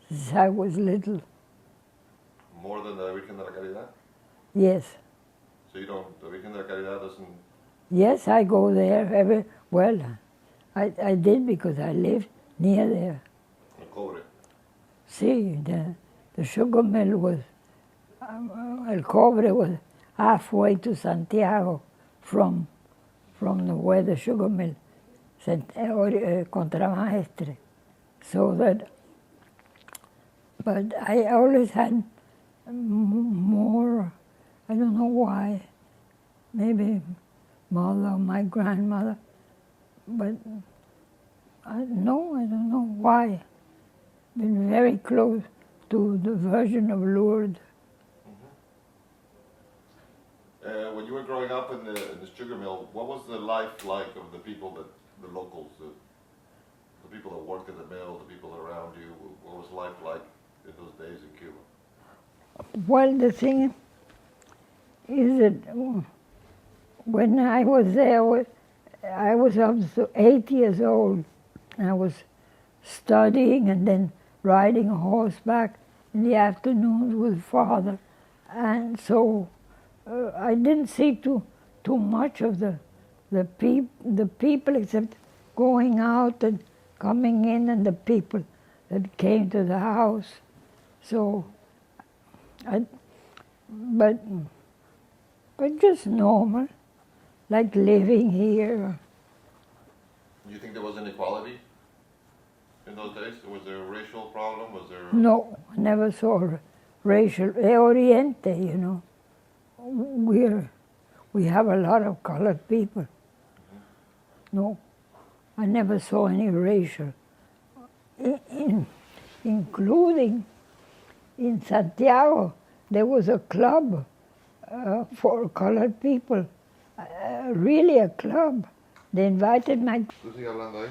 since I was little. More than the Virgen de la Caridad? Yes. So the Virgen de la Caridad doesn't... Yes, I go there I did because I lived near there. El Cobre. See, the sugar mill was, El Cobre was halfway to Santiago from where the sugar mill, Contramaestre. So that, but I always had more, I don't know why, maybe mother, my grandmother, but I don't know why. Been very close to the Virgin of Lourdes. Mm-hmm. When you were growing up in the sugar mill, what was the life like of the people the locals, the people that worked at the mill, the people around you? What was life like in those days in Cuba? Well, the thing is that when I was there, I was up to 8 years old. I was studying and then riding a horseback in the afternoons with father. And so I didn't see too much of the people except going out and coming in and the people that came to the house. So, but just normal, like living here. Do you think there was inequality in those days? Was there a racial problem? Was there? No, I never saw racial. Oriente, you know. We have a lot of colored people. Mm-hmm. No, I never saw any racial. Including in Santiago, there was a club for colored people. Really a club. They invited my... ¿Tú sigues hablando ahí?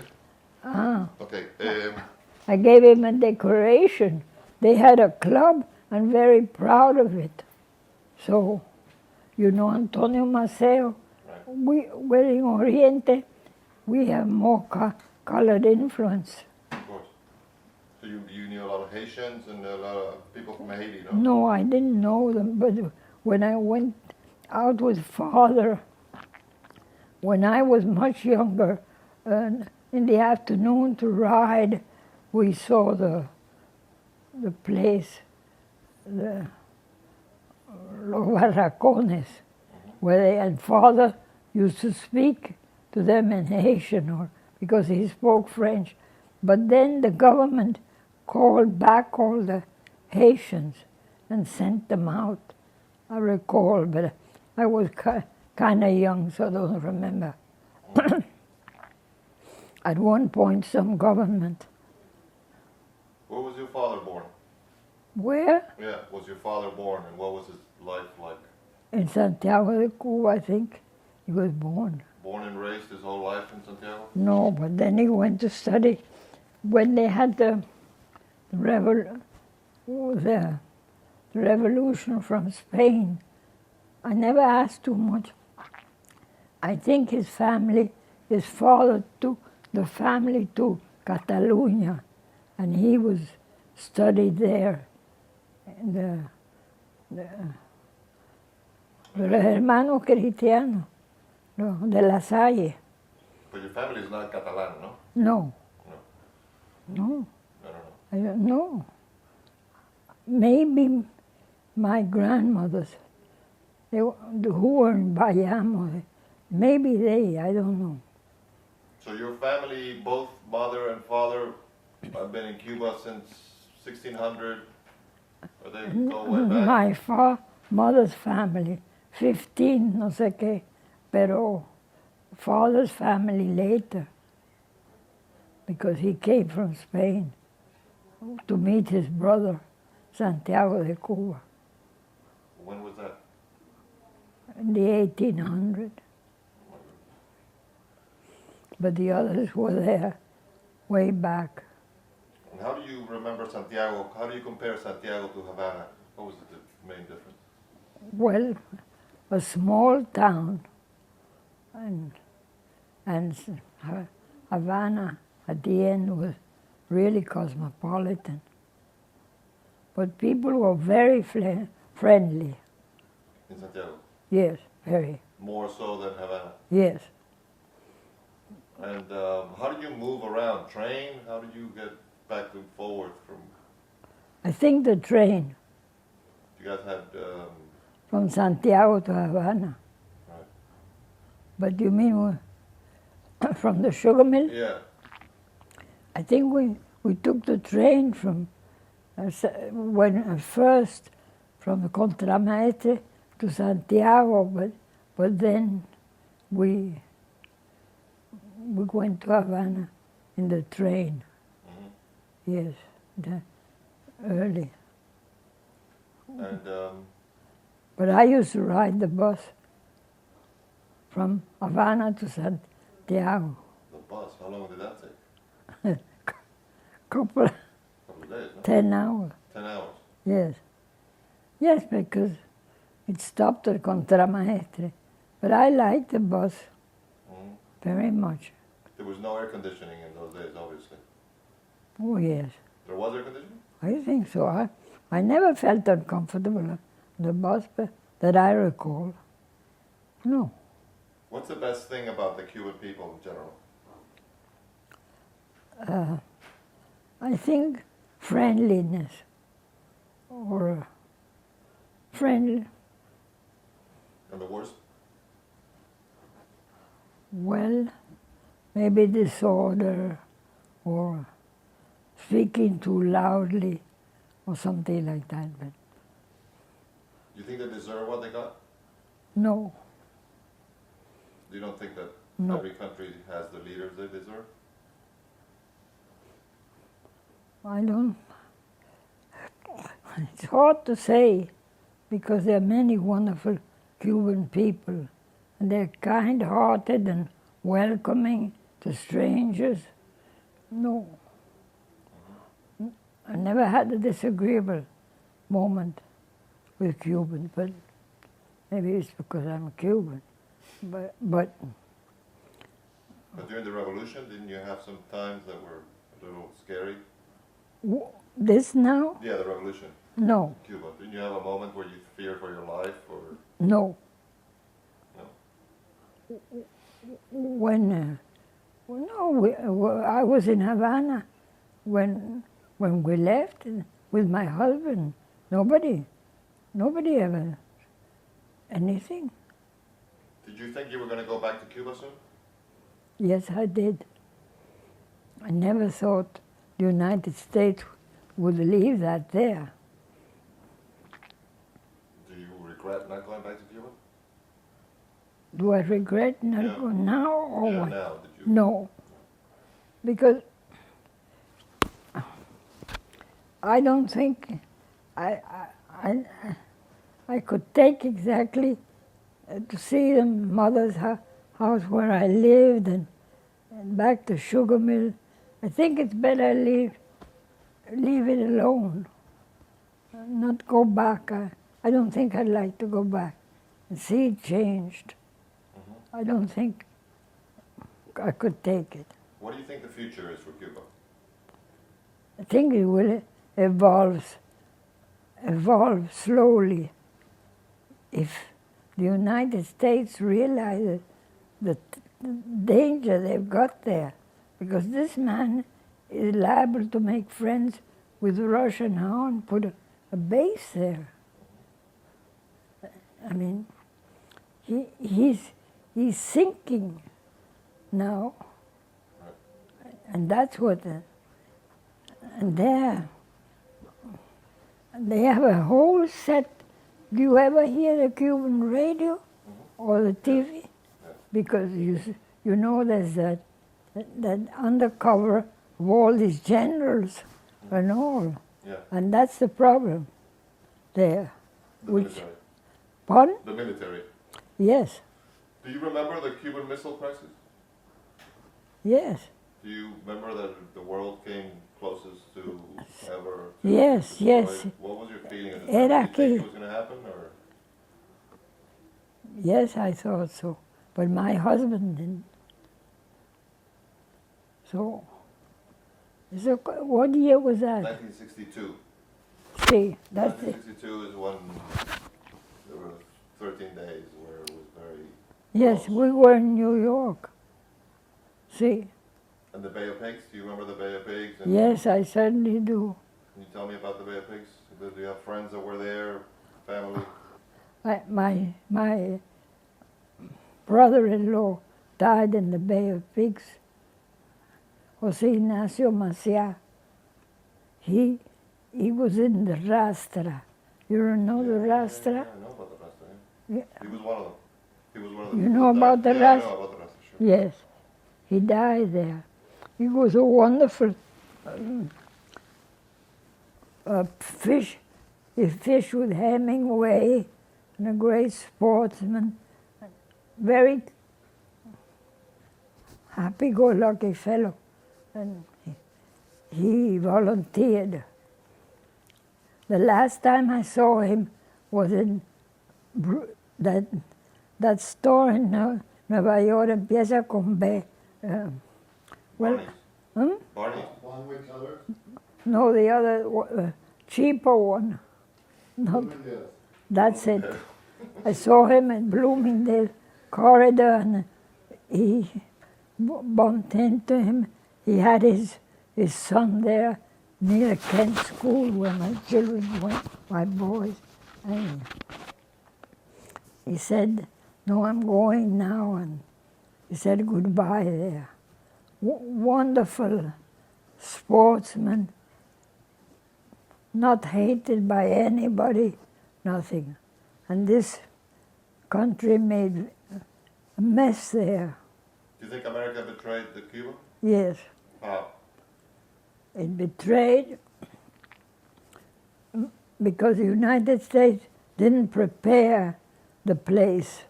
Ah. Okay. I gave him a decoration. They had a club. I'm very proud of it. So, you know, Antonio Maceo, Right. we're in Oriente, we have more colored influence. Of course. So you knew a lot of Haitians and a lot of people from Haiti, no? No, I didn't know them, but when I went out with father, when I was much younger, in the afternoon to ride, we saw the place, Los Barracones, where and father used to speak to them in Haitian, because he spoke French. But then the government called back all the Haitians and sent them out. I recall, but I was kind of young, so I don't remember. At one point, some government. Where was your father born? Where? Yeah, was your father born, and what was his life like? In Santiago de Cuba, I think he was born. Born and raised his whole life in Santiago? No, but then he went to study. When they had the revolution from Spain, I never asked too much. I think his father took the family to Catalonia, and he was studied there. The hermanos cristianos, de La Salle. But your family is not Catalan, no? No, No, I don't know. I don't know. Maybe my grandmothers, who were in Bayamo, maybe I don't know. So your family, both mother and father, have been in Cuba since 1600, or they go way back? My mother's family, 15, no sé qué, pero father's family later, because he came from Spain to meet his brother, Santiago de Cuba, When was that? in the 1800s. But the others were there way back. And how do you remember Santiago? How do you compare Santiago to Havana? What was the main difference? Well, a small town, and Havana at the end was really cosmopolitan. But people were very friendly. In Santiago? Yes, very. More so than Havana? Yes. And how did you move around? Train? How did you get back and forward from? I think the train You guys had. from Santiago to Havana. Right. But you mean from the sugar mill? Yeah. I think we took the train from first from the Contramaestre to Santiago, but then we went to Havana in the train. Mm-hmm. Yes, early. And But I used to ride the bus from Havana to Santiago. the bus, how long did that take? Couple, A couple of days, no? 10 hours. 10 hours. Yes. Yes, because it stopped at Contramaestre. But I liked the bus Mm-hmm. very much. There was no air conditioning in those days, obviously. Oh, yes. There was air conditioning? I think so. I never felt uncomfortable on the bus that I recall. No. What's the best thing about the Cuban people in general? I think friendliness or friendly. And the worst? Well, maybe disorder or speaking too loudly or something like that. But You think they deserve what they got? no, You don't think that No. every country has the leaders they deserve? I don't. It's hard to say because there are many wonderful Cuban people and they're kind-hearted and welcoming to strangers. No. I never had a disagreeable moment with Cubans, but maybe it's because I'm Cuban. But But during the revolution, didn't you have some times that were a little scary? this now? Yeah, the revolution No, in Cuba. Didn't you have a moment where you feared for your life or no. no? When I was in Havana when we left with my husband. Nobody ever anything. Did you think you were going to go back to Cuba soon? Yes, I did. I never thought the United States would leave that there. Do you regret not going back to Cuba? Do I regret not Yeah. going now or Yeah, what? now. Did you? No, because I don't think I could take exactly to see the mother's house where I lived and back to sugar mill. I think it's better leave it alone, not go back. I don't think I'd like to go back and see it changed. Mm-hmm. I don't think I could take it. What do you think the future is for Cuba? I think it will evolve slowly if the United States realizes the danger they've got there. Because this man is liable to make friends with Russia now and put a base there. I mean, he's sinking now, and that's what. And they have a whole set. Do you ever hear the Cuban radio or the TV? Because you know there's that undercover of all these generals and all. Yeah. And that's the problem there. The military. Pardon? The military. Yes. Do you remember the Cuban Missile Crisis? Yes. Do you remember that the world came closest to ever? Yes, yes. What was your feeling at the time? Did you think it was going to happen, or? Yes, I thought so. But my husband didn't. So what year was that? 1962. See, that's it. 1962 is when there were 13 days where it was very Yes, close. we were in New York. See? And the Bay of Pigs, do you remember the Bay of Pigs? And Yes, I certainly do. Can you tell me about the Bay of Pigs? Do you have friends that were there, family? My brother-in-law died in the Bay of Pigs. Jose Ignacio Maciá. He was in the Rastra. You know the Rastra? Yeah, I know about the Rastra. Yeah. He was one of them. He was one of them. You know about the Yeah, I Rastra? know about the Rastra, sure. Yes. He died there. He was a wonderful fish. He fished with Hemingway and a great sportsman. Very happy-go-lucky fellow. And he volunteered. The last time I saw him was in that store in Nueva York, empieza con B. Barney's. Hmm? Barney's. One with color? No, the other cheaper one. Not, that's it. I saw him in Bloomingdale corridor, and he bumped into him. He had his son there near Kent School where my children went, my boys. And he said, "No, I'm going now," and he said goodbye there. Wonderful sportsman, not hated by anybody, nothing. And this country made a mess there. Do you think America betrayed Cuba? Yes. How? It betrayed because the United States didn't prepare the place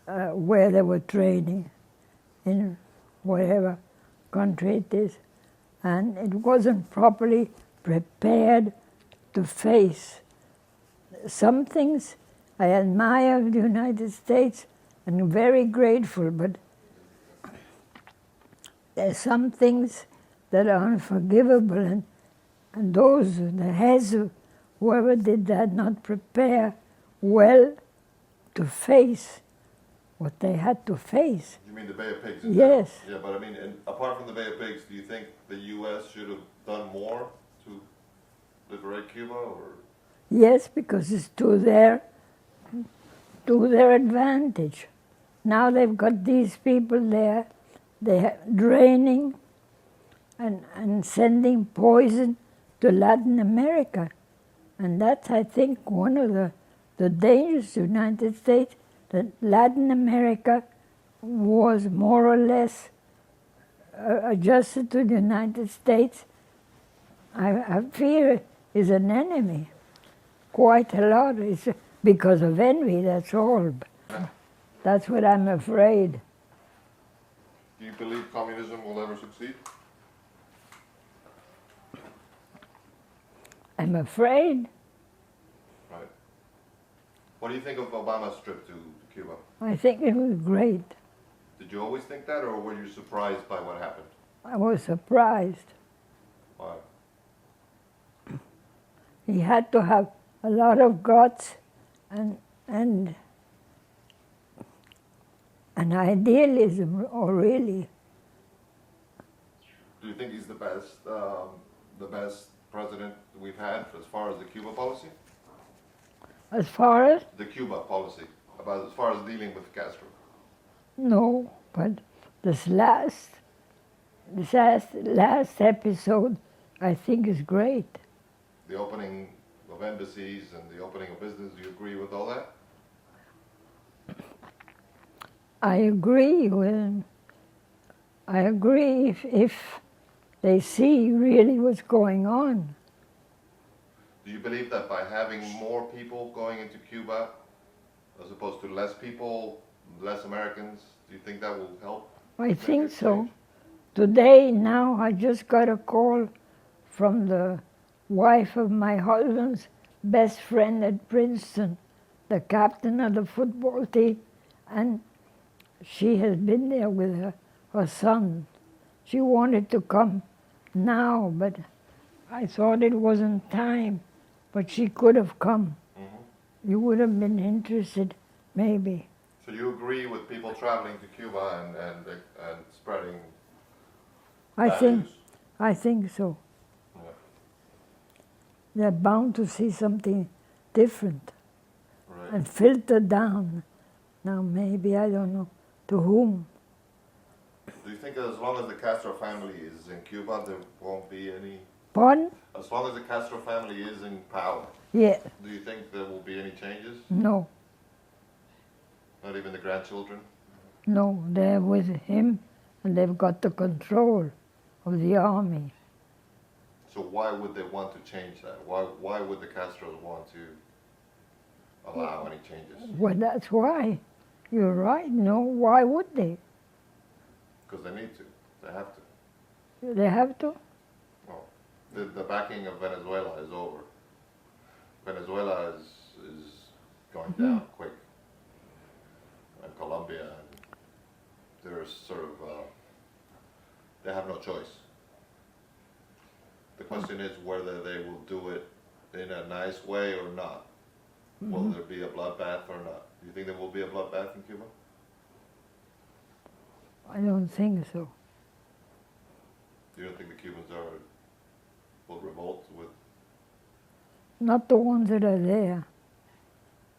where they were training in whatever country it is, and it wasn't properly prepared to face. Some things I admire of the United States and I'm very grateful, but there's some things that are unforgivable, and those, the heads of whoever did that, not prepare well to face what they had to face. You mean the Bay of Pigs? Yes. Yeah, but I mean, apart from the Bay of Pigs, do you think the U.S. should have done more to liberate Cuba, or? Yes, because it's to their advantage. Now they've got these people there, they're draining and sending poison to Latin America. And that's, I think, one of the dangers of the United States, that Latin America was more or less adjusted to the United States. I fear is an enemy, quite a lot. It's because of envy, that's all. That's what I'm afraid. Do you believe communism will ever succeed? I'm afraid. Right. What do you think of Obama's trip to Cuba? I think it was great. Did you always think that, or were you surprised by what happened? I was surprised. Why? He had to have a lot of guts and an idealism, or really. Do you think he's the best president we've had as far as the Cuba policy? As far as? The Cuba policy, about as far as dealing with Castro. No, but this last episode, I think is great. The opening of embassies and the opening of business, do you agree with all that? I agree with. I agree if they see really what's going on. Do you believe that by having more people going into Cuba, as opposed to less people, less Americans, do you think that will help? I think so. Today, now, I just got a call from the wife of my husband's best friend at Princeton, the captain of the football team, and she has been there with her son. She wanted to come now, but I thought it wasn't time, but she could have come. Mm-hmm. You would have been interested, maybe. So you agree with people traveling to Cuba and spreading values? I think so. Yeah. They're bound to see something different Right. and filter down. Now maybe, I don't know, to whom. Do you think that as long as the Castro family is in Cuba, there won't be any... Pardon? As long as the Castro family is in power, Yeah, do you think there will be any changes? no, Not even the grandchildren? no, they're with him and they've got the control of the army. So why would they want to change that? Why would the Castros want to allow any changes? Well, that's why. You're right, no, why would they? Because they need to. They have to. They have to? Well, the backing of Venezuela is over. Venezuela is going down quick. And Colombia, and there's sort of, they have no choice. The question is whether they will do it in a nice way or not. Will there be a bloodbath or not? Do you think there will be a bloodbath in Cuba? I don't think so. You don't think the Cubans will revolt with? Not the ones that are there.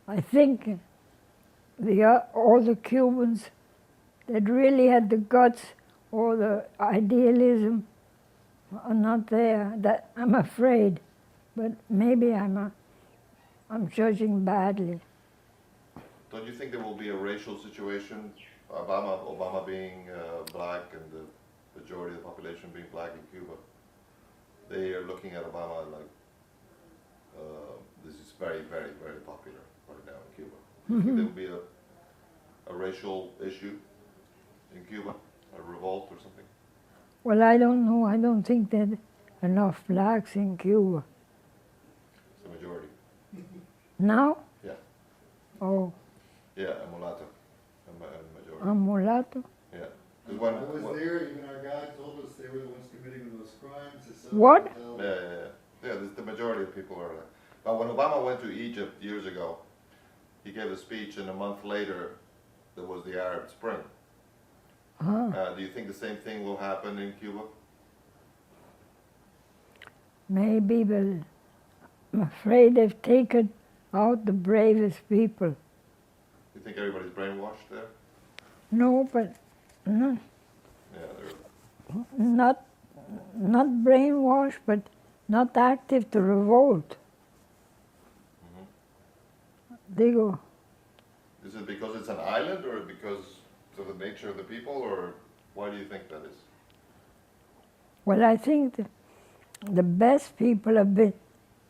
I think all the Cubans that really had the guts or the idealism are not there. That I'm afraid, but maybe I'm judging badly. Don't you think there will be a racial situation? Obama being black and the majority of the population being black in Cuba, they are looking at Obama like this is very, very, very popular right now in Cuba. Do you think there will be a racial issue in Cuba, a revolt or something? Well, I don't know. I don't think there are enough blacks in Cuba. It's the majority. Now? Yeah. Oh, Yeah, a mulatto. A majority. a mulatto? Yeah. 'Cause When I was there, even our guide told us they were the ones committing those crimes. What? Yeah. The majority of people are like. But when Obama went to Egypt years ago, he gave a speech, and a month later, there was the Arab Spring. Do you think the same thing will happen in Cuba? Maybe, but I'm afraid they've taken out the bravest people. You think everybody's brainwashed there? No, but no, Yeah, they're. not brainwashed, but not active to revolt. They go, Is it because it's an island, or because of the nature of the people, or why do you think that is? well, I think the best people have been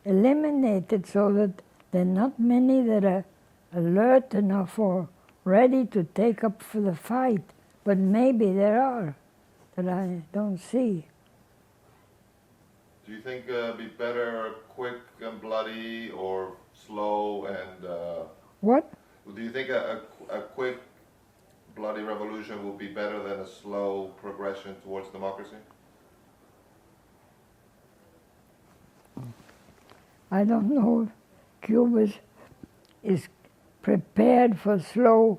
eliminated so that there are not many that are alert enough or ready to take up for the fight. But maybe there are that I don't see. Do you think it'd be better quick and bloody, or slow and? What? Do you think a quick, bloody revolution will be better than a slow progression towards democracy? I don't know if Cuba is prepared for slow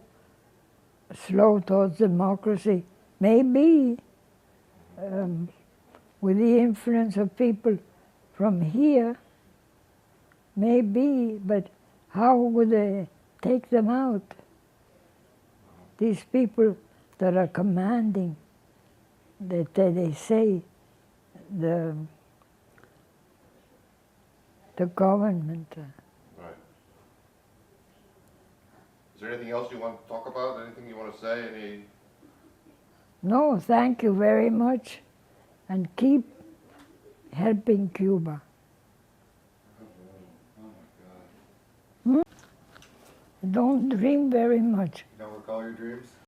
towards democracy. Maybe. with the influence of people from here, maybe, but how would they take them out? These people that are commanding, that they say the government. Right. Is there anything else you want to talk about? Anything you want to say? Any? No, thank you very much, and keep helping Cuba. Oh my God. Don't dream very much. You don't recall your dreams?